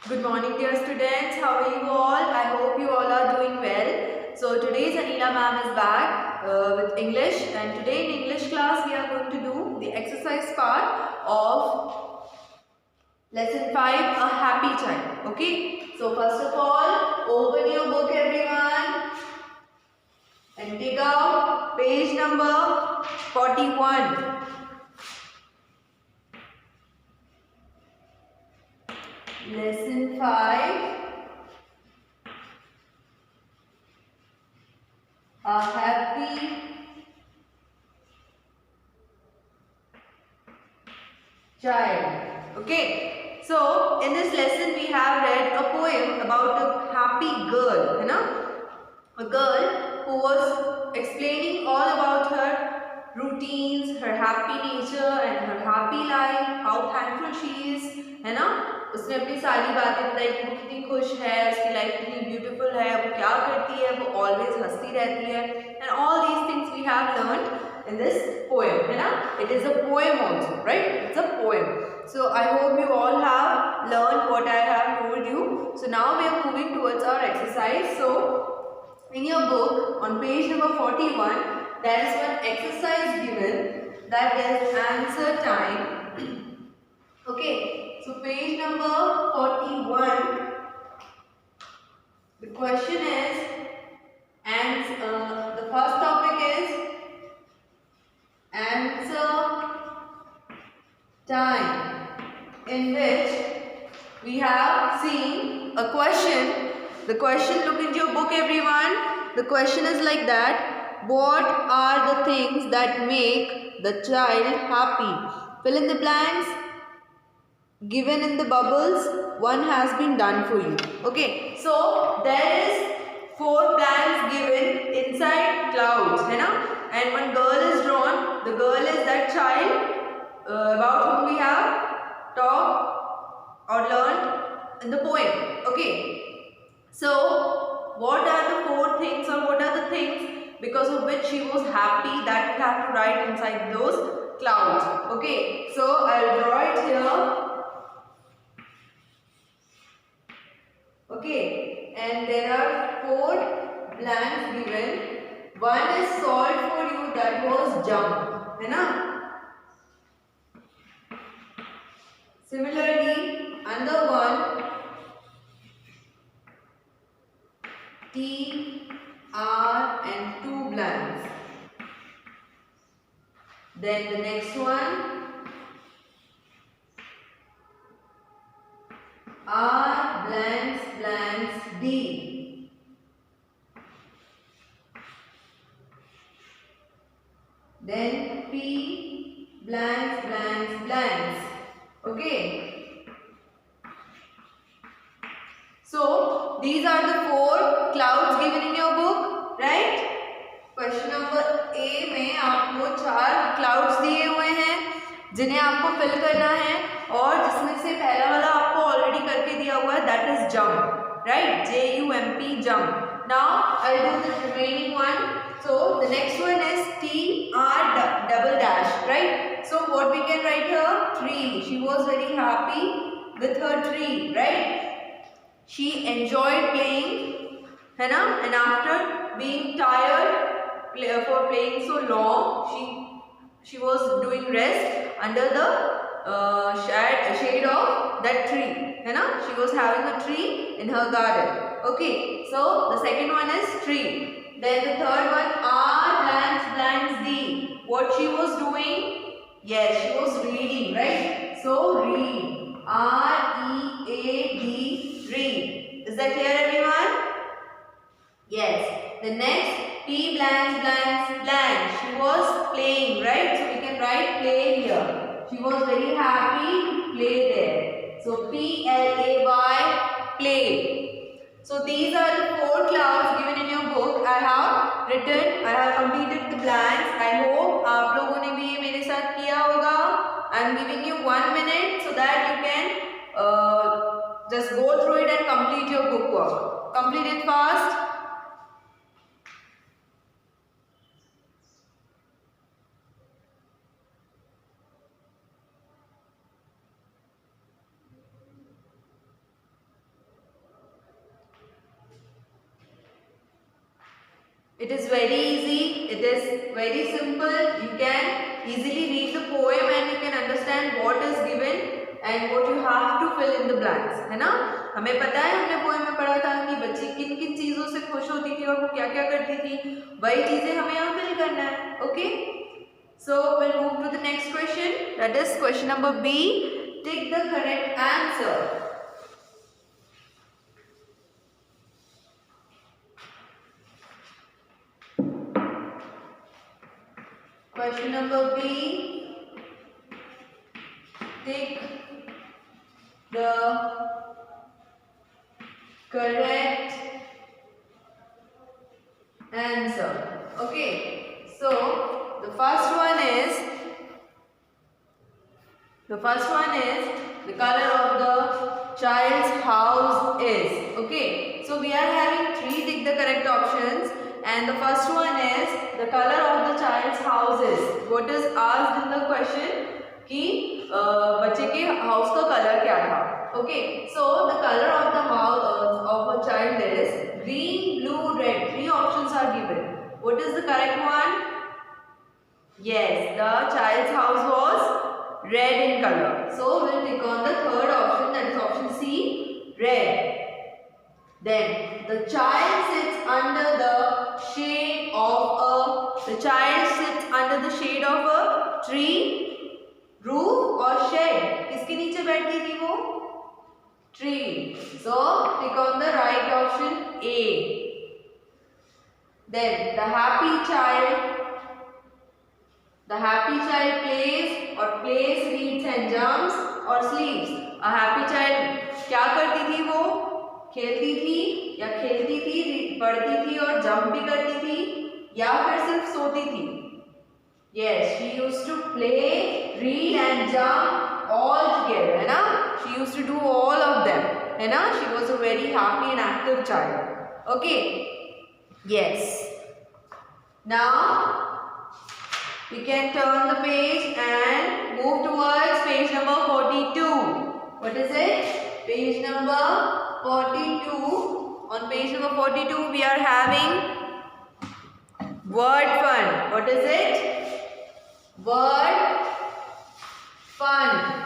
Good morning, dear students. How are you all? I hope you all are doing well. So today's Anila ma'am is back with English, and today in English class we are going to do the exercise part of lesson 5, a happy child. Okay. So first of all, open your book, everyone, and take out page number 41. Lesson 5. A happy child. Okay. So in this lesson we have read a poem about a happy girl, a girl who was explaining all about her routines, her happy nature and her happy life, how thankful she is, उसने अपनी सारी बातें बताई कि वो कितनी खुश है, उसकी लाइफ कितनी ब्यूटीफुल है, वो क्या करती है, वो ऑलवेज हंसती रहती है, and all these things we have learned in this poem, it is a poem also, right? It's a poem. So I hope you all have learned what I have told you. So now we are moving towards our exercise. So in your book on page number 41, there is one exercise given, that is answer time. Okay, so page number 41, the question is, and the first topic is answer time, in which we have seen a question. The question, look into your book, everyone. The question is like that: what are the things that make the child happy? Fill in the blanks given in the bubbles. One has been done for you. Okay, so there is 4 blanks given inside clouds, and one girl is drawn. The girl is that child about whom we have talked or learned in the poem. Okay, so what are the 4 things, or what are the things because of which she was happy, that we have to write inside those clouds? Okay, so I'll draw it here. Okay, and there are 4 blanks given. One is solved for you, that was jump, Similarly, another one, T, R and 2 blanks. Then the next one, R blanks blanks D. Then P blanks blanks blanks. Okay. So these are the 4 clouds given in your book, right? Question number A में आपको 4 clouds दिए हुए हैं जिन्हें आपको fill करना है, और जिसमें से पहला वाला आपको ऑलरेडी करके दिया हुआ है, that is jump, right? JUMP, jump. Now I will do the remaining one. So the next one is TR double dash, right? So what we can write here? Tree. She was very happy with her tree, right? She enjoyed playing, and after being tired for playing so long, she was doing rest under the shade of that tree, she was having a tree in her garden. Okay, so the second one is tree. Then the third one, R blanks blanks D. What she was doing? Yes, she was reading, right? So read, READ, read. Is that clear, everyone? Yes. The next, P blanks blanks blank. She was playing, right? So we can write play here. She was very happy to play there. So PLAY, play. So these are the 4 clouds given in your book. I have written, I have completed the blanks. I hope आप लोगों ने भी ये मेरे साथ किया होगा. I am giving you 1 minute so that you can just go through it and complete your book work. Complete it fast. It is very easy. It is very simple. You can easily read the poem and you can understand what is given and what you have to fill in the blanks. है ना? हमें पता है, हमने poem में पढ़ा था कि बच्ची किन किन चीज़ों से खुश होती थी और वो क्या क्या करती थी. वही चीज़ें हमें यहाँ फिल करना है. Okay? So we'll move to the next question. That is question number B. Take the correct answer. Question number B. Take the correct answer. Okay. So the first one is the color of the child's house is. Okay. So we are having 3 tick the correct options. And the first one is the color of the child's house is. What is asked in the question कि बच्चे के house का color क्या था? Okay, so the color of the house of a child is green, blue, red. 3 options are given. What is the correct one? Yes, the child's house was red in color. So we'll click on the third option, that is option C, red. Then the child sits under the shade of a tree, roof or shed. किसके नीचे बैठती थी वो? Tree. So click on the right option A. Then the happy child plays, reads and jumps or sleeps. A happy child क्या करती थी वो? खेलती थी या खेलती थी, पढ़ती थी और जंप भी करती थी या फिर सिर्फ सोती थी? Yes, she used to play, read and jump all together, है ना? She used to do all of them, है ना? She was a very happy and active child. Okay. Yes. Now we can turn the page and move towards page number 42. What is it? Page number 42. On page number 42 we are having word fun. What is it? Word fun.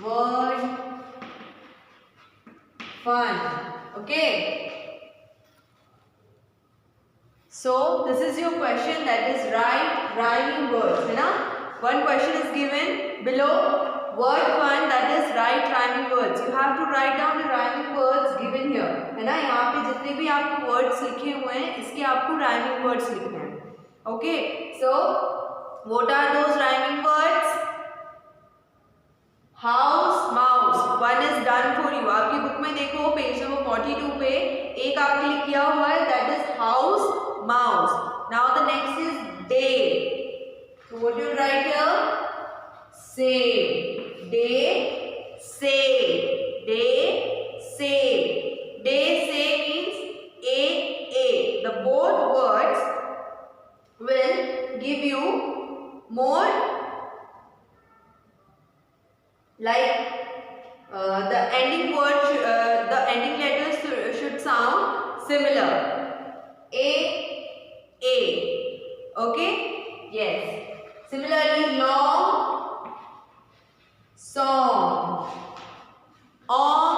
Word fun. Okay. So this is your question, that is write rhyming words, है ना? One question is given below, word fun, that is write rhyming words. You have to write down the rhyming words given here, है ना? यहाँ पे जितने भी आपको words लिखे हुए हैं, इसके आपको rhyming words लिखने हैं. Okay, so what are those rhyming words? House, mouse. One is done for you. आपकी बुक में देखो पेज नंबर 42 पे एक आपके लिए किया हुआ है, that is house, mouse. Now the next is day. So what do you write here? Say. Day, say. Day, say. Day, say means A. The both words will give you more like the ending word, the ending letters should sound similar. A. Okay? Yes. Similarly, long, song, om.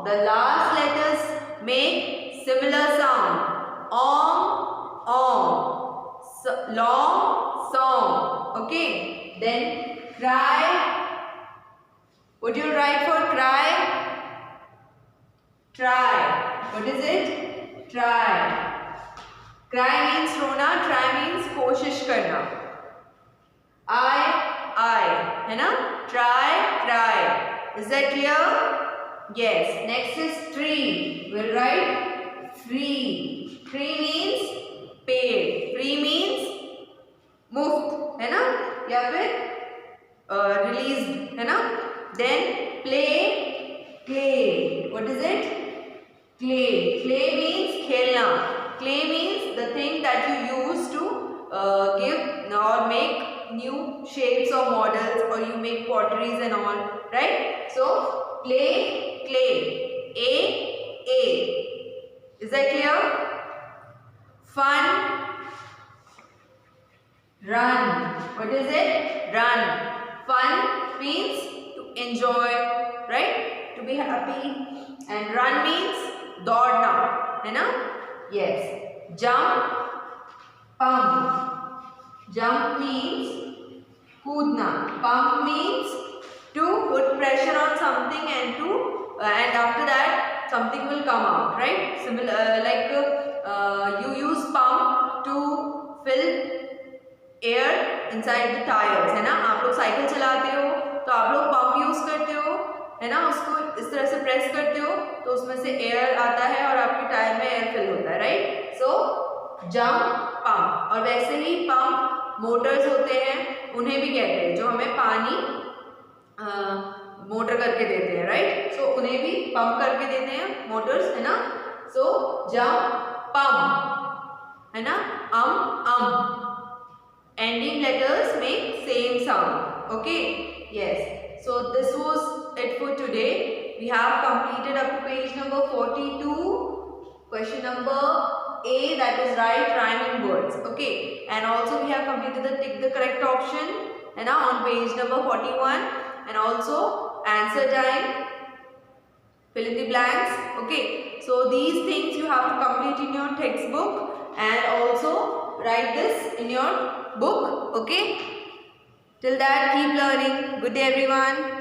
The last letters make similar sound. Om. So, long, song. Okay? Then cry. What do you write for cry? Try. What is it? Try. Cry means रोना, try means कोशिश करना. I, है ना? Try. Is that clear? Yes. Next is tree. We'll write free. Free means paid. Free means मुफ्त, है ना? या फिर released, है ना? Then play. What is it? Play means खेलना. toys and all, right? So play, clay. A. Is that clear? Fun, run. What is it? Run. Fun means to enjoy, right? To be happy. And run means दौड़ना, है ना? Yes. Jump, pump. Jump means कूदना. Pump means to put pressure on something and after that something will come out, right? Similar like you use pump to fill air inside the tires, है ना? आप लोग cycle चलाते हो तो आप लोग पंप यूज करते हो, है ना? उसको इस तरह से प्रेस करते हो तो उसमें से एयर आता है और आपके टायर में एयर फिल होता है, राइट? सो जंप, पंप. और वैसे ही पंप मोटर्स होते हैं, उन्हें भी कहते हैं जो हमें पानी मोटर करके देते हैं, राइट? सो उन्हें भी पंप करके देते हैं मोटर्स, है ना? सो जंप, पंप, है ना? Ending letters make same sound. Okay? Yes. So this was it for today. We have completed up to page number 42. Question number A, that is right rhyming words. Okay. And also we have completed the tick the correct option, and now on page number 41. And also answer time, fill in the blanks. Okay. So these things you have to complete in your textbook and also write this in your book. Okay. Till that, keep learning. Good day everyone.